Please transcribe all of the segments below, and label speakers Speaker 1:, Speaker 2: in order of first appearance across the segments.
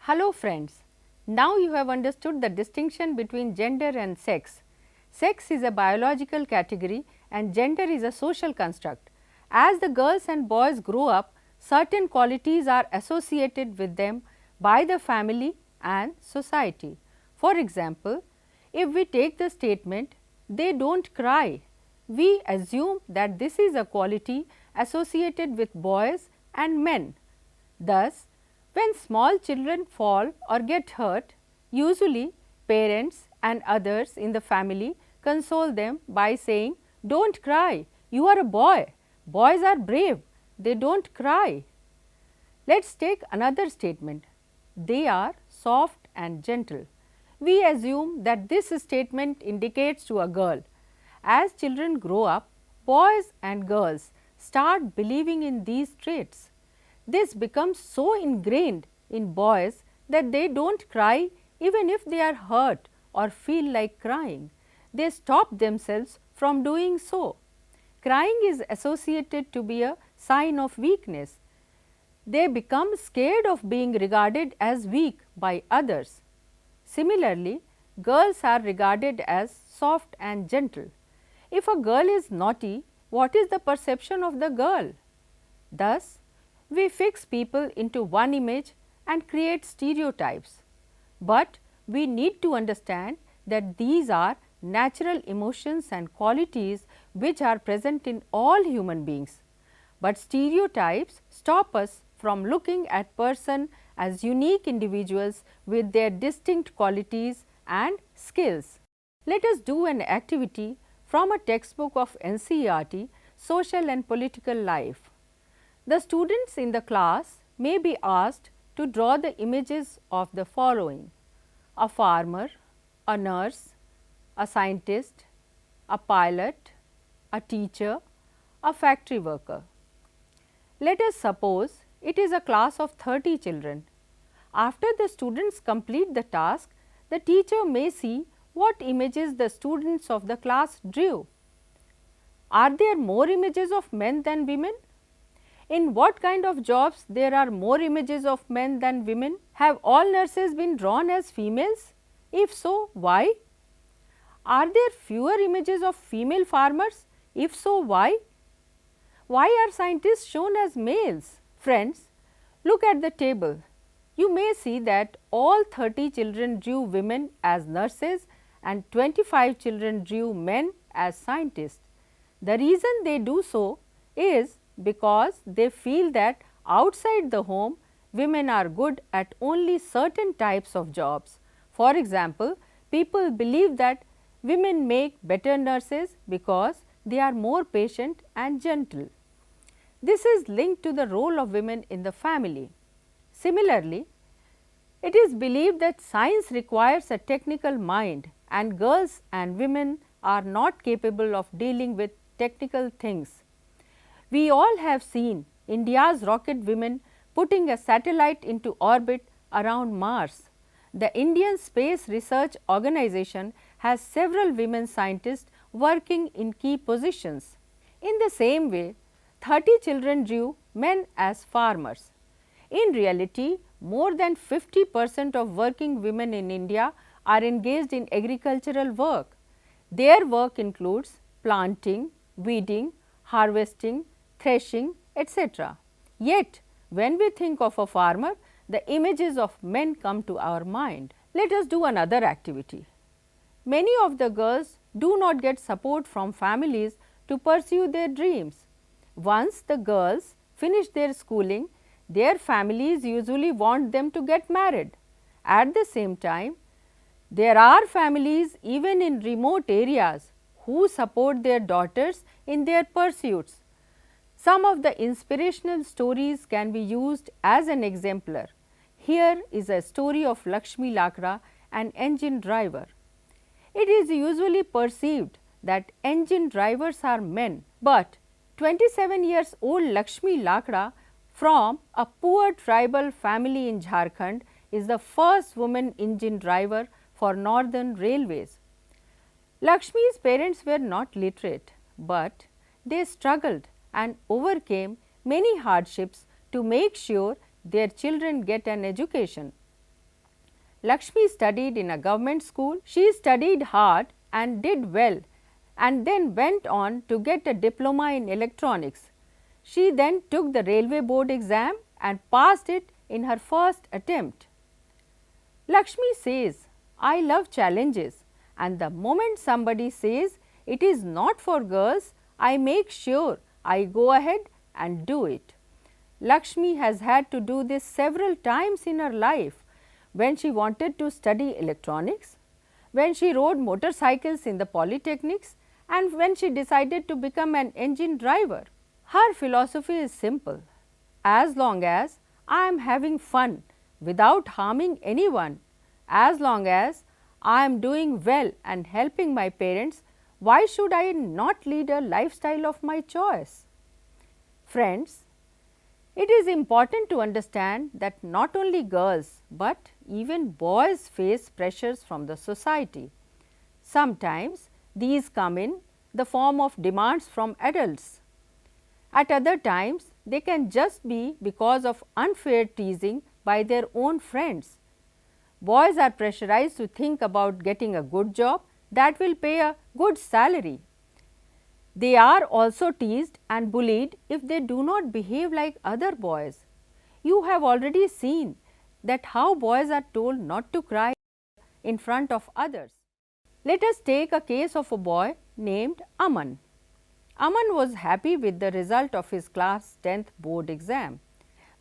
Speaker 1: Hello friends, now you have understood the distinction between gender and sex. Sex is a biological category and gender is a social construct. As the girls and boys grow up, certain qualities are associated with them by the family and society. For example, if we take the statement, they do not cry, we assume that this is a quality associated with boys and men. Thus, when small children fall or get hurt, usually parents and others in the family console them by saying, "Do not cry, you are a boy, boys are brave, they do not cry." Let us take another statement, they are soft and gentle. We assume that this statement indicates to a girl. As children grow up, boys and girls start believing in these traits. This becomes so ingrained in boys that they do not cry even if they are hurt or feel like crying. They stop themselves from doing so. Crying is associated to be a sign of weakness. They become scared of being regarded as weak by others. Similarly, girls are regarded as soft and gentle. If a girl is naughty, what is the perception of the girl? Thus, we fix people into one image and create stereotypes, but we need to understand that these are natural emotions and qualities which are present in all human beings. But stereotypes stop us from looking at person as unique individuals with their distinct qualities and skills. Let us do an activity from a textbook of NCERT, Social and Political Life. The students in the class may be asked to draw the images of the following: a farmer, a nurse, a scientist, a pilot, a teacher, a factory worker. Let us suppose it is a class of 30 children. After the students complete the task, the teacher may see what images the students of the class drew. Are there more images of men than women? In what kind of jobs there are more images of men than women? Have all nurses been drawn as females? If so, why? Are there fewer images of female farmers? If so, why? Why are scientists shown as males? Friends, look at the table. You may see that all 30 children drew women as nurses and 25 children drew men as scientists. The reason they do so is because they feel that outside the home, women are good at only certain types of jobs. For example, people believe that women make better nurses because they are more patient and gentle. This is linked to the role of women in the family. Similarly, it is believed that science requires a technical mind and girls and women are not capable of dealing with technical things. We all have seen India's rocket women putting a satellite into orbit around Mars. The Indian Space Research Organization has several women scientists working in key positions. In the same way, 30 children drew men as farmers. In reality, more than 50% of working women in India are engaged in agricultural work. Their work includes planting, weeding, harvesting, threshing, etc. Yet, when we think of a farmer, the images of men come to our mind. Let us do another activity. Many of the girls do not get support from families to pursue their dreams. Once the girls finish their schooling, their families usually want them to get married. At the same time, there are families even in remote areas who support their daughters in their pursuits. Some of the inspirational stories can be used as an exemplar. Here is a story of Lakshmi Lakra, an engine driver. It is usually perceived that engine drivers are men, but 27 years old Lakshmi Lakra from a poor tribal family in Jharkhand is the first woman engine driver for Northern Railways. Lakshmi's parents were not literate, but they struggled and overcame many hardships to make sure their children get an education. Lakshmi studied in a government school. She studied hard and did well and then went on to get a diploma in electronics. She then took the railway board exam and passed it in her first attempt. Lakshmi says, I love challenges, and the moment somebody says it is not for girls, I make sure I go ahead and do it. Lakshmi has had to do this several times in her life, when she wanted to study electronics, when she rode motorcycles in the polytechnics, and when she decided to become an engine driver. Her philosophy is simple: as long as I am having fun without harming anyone, as long as I am doing well and helping my parents, why should I not lead a lifestyle of my choice? Friends, it is important to understand that not only girls, but even boys face pressures from the society. Sometimes these come in the form of demands from adults. At other times, they can just be because of unfair teasing by their own friends. Boys are pressurized to think about getting a good job that will pay a good salary. They are also teased and bullied if they do not behave like other boys. You have already seen that how boys are told not to cry in front of others. Let us take a case of a boy named Aman. Aman was happy with the result of his class 10th board exam.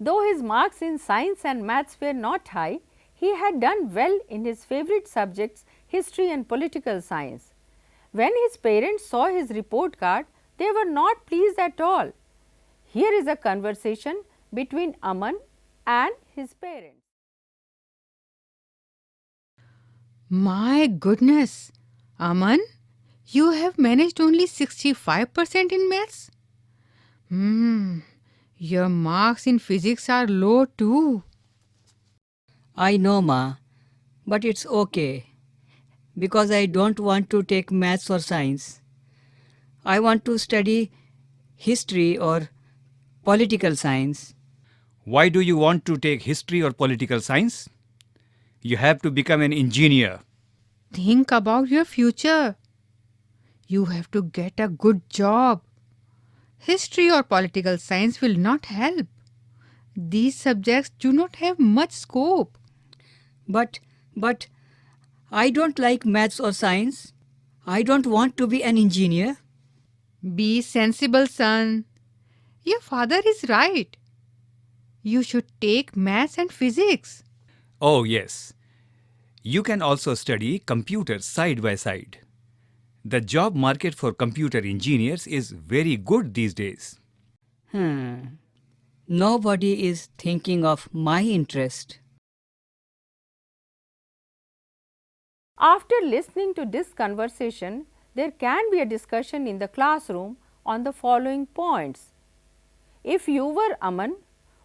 Speaker 1: Though his marks in science and maths were not high, he had done well in his favorite subjects, history and political science. When his parents saw his report card, they were not pleased at all. Here is a conversation between Aman and his parents.
Speaker 2: My goodness, Aman, you have managed only 65% in maths? Your marks in physics are low too.
Speaker 3: I know, Ma, but it's okay because I don't want to take maths or science. I want to study history or political science.
Speaker 4: Why do you want to take history or political science? You have to become an engineer.
Speaker 2: Think about your future. You have to get a good job. History or political science will not help. These subjects do not have much scope.
Speaker 3: But I don't like maths or science. I don't want to be an engineer.
Speaker 2: Be sensible, son. Your father is right. You should take maths and physics.
Speaker 4: Oh yes, you can also study computers side by side. The job market for computer engineers is very good these days.
Speaker 3: Nobody is thinking of my interest.
Speaker 1: After listening to this conversation, there can be a discussion in the classroom on the following points. If you were Aman,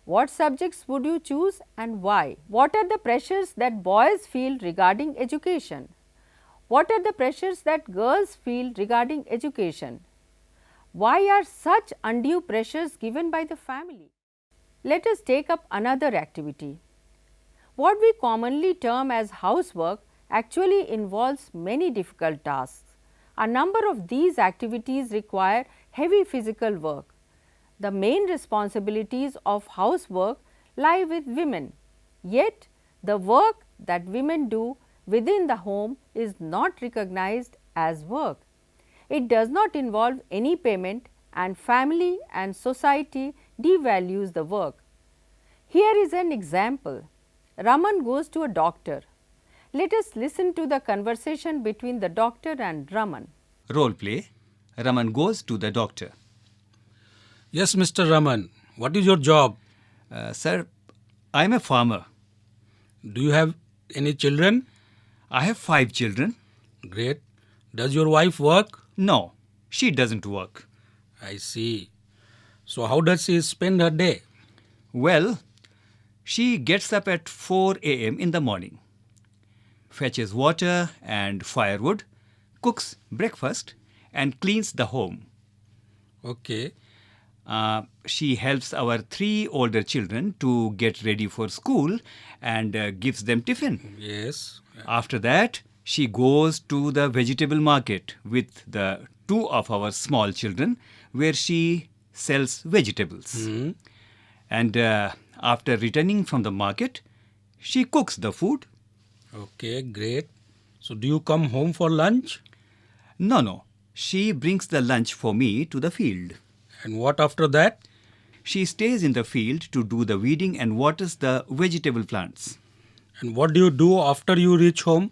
Speaker 1: what subjects would you choose and why? What are the pressures that boys feel regarding education? What are the pressures that girls feel regarding education? Why are such undue pressures given by the family? Let us take up another activity. What we commonly term as housework actually involves many difficult tasks. A number of these activities require heavy physical work. The main responsibilities of housework lie with women, yet the work that women do within the home is not recognized as work. It does not involve any payment and family and society devalues the work. Here is an example. Raman goes to a doctor. Let us listen to the conversation between the doctor and Raman.
Speaker 4: Role play. Raman goes to the doctor.
Speaker 5: Yes, Mr. Raman. What is your job?
Speaker 4: Sir, I am a farmer.
Speaker 5: Do you have any children?
Speaker 4: I have 5 children.
Speaker 5: Great. Does your wife work?
Speaker 4: No, she doesn't work.
Speaker 5: I see. So how does she spend her day?
Speaker 4: Well, she gets up at 4 a.m. in the morning, fetches water and firewood, cooks breakfast and cleans the home.
Speaker 5: Okay.
Speaker 4: She helps our 3 older children to get ready for school and gives them tiffin.
Speaker 5: Yes.
Speaker 4: After that, she goes to the vegetable market with the 2 of our small children where she sells vegetables. And after returning from the market, she cooks the food.
Speaker 5: Okay, great. So do you come home for lunch?
Speaker 4: No. She brings the lunch for me to the field.
Speaker 5: And what after that?
Speaker 4: She stays in the field to do the weeding and waters the vegetable plants.
Speaker 5: And what do you do after you reach home?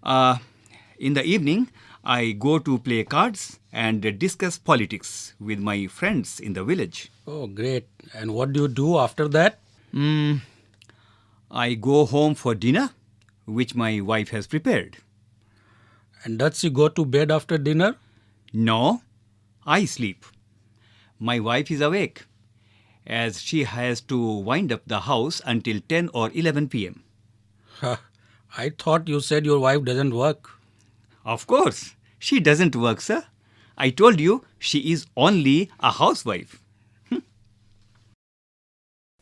Speaker 4: In the evening, I go to play cards and discuss politics with my friends in the village.
Speaker 5: Oh, great. And what do you do after that?
Speaker 4: I go home for dinner, which my wife has prepared.
Speaker 5: And does she go to bed after dinner?
Speaker 4: No, I sleep. My wife is awake, as she has to wind up the house until 10 or 11 p.m.
Speaker 5: I thought you said your wife doesn't work.
Speaker 4: Of course, she doesn't work, sir. I told you she is only a housewife.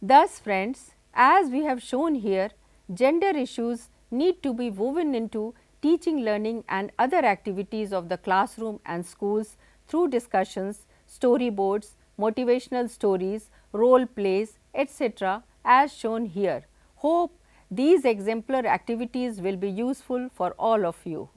Speaker 1: Thus, friends, as we have shown here, gender issues need to be woven into teaching, learning and other activities of the classroom and schools through discussions, storyboards, motivational stories, role plays, etc. as shown here. Hope these exemplar activities will be useful for all of you.